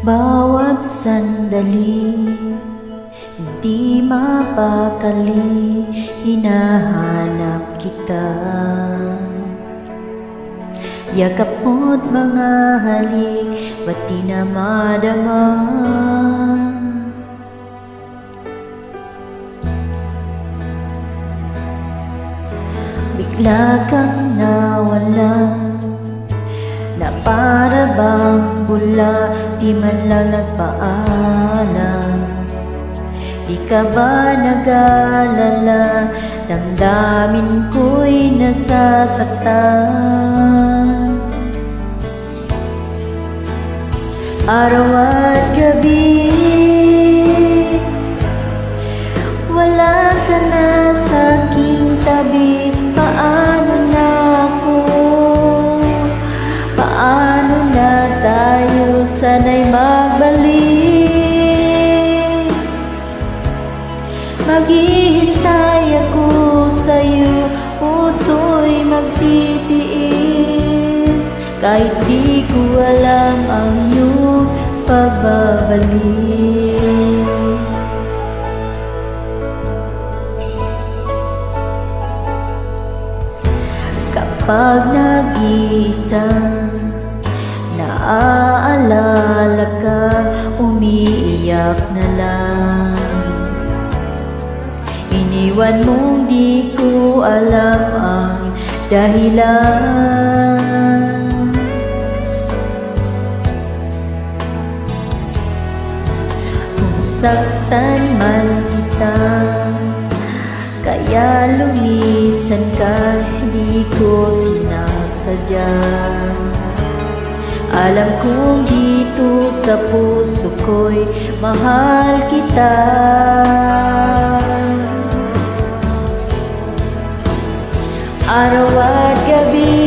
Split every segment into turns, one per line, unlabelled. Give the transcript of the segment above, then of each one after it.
Bawat sandali, hindi mapakali, hinahanap kita. Yakap mo't mga halik, ba't di na madama? Bigla kang nawala, na para bang bula, di man lang nagpaalam. Di ka ba nag-alala, damdamin ko'y nasasaktan. Araw at gabi, wala ka na sa'king tabi. Paano na ako? Paano na tayo sana'y magbalik? Maghihintay ako sa'yo, puso'y magtitiis, kahit di ko alam ang iyong pagbabalik. Kapag nag-iisa, naaalala ka, umiiyak na lang. Iniwan mong di ko alam ang dahilan. Kung saktan man kita, kaya lumisan ka, hindi ko sinasadya. Alam kong dito sa puso ko'y mahal kita. Araw at gabi,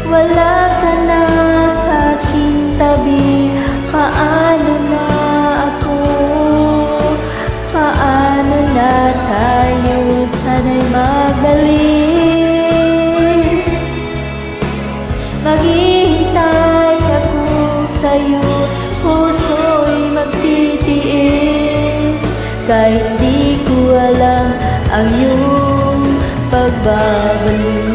wala ka na sa'king tabi. Paano na ako? Paano na tayo sana'y magbalik? Maghihintay ako sa'yo, puso'y magtitiis, kahit di ko alam ang iyong pagbabalik.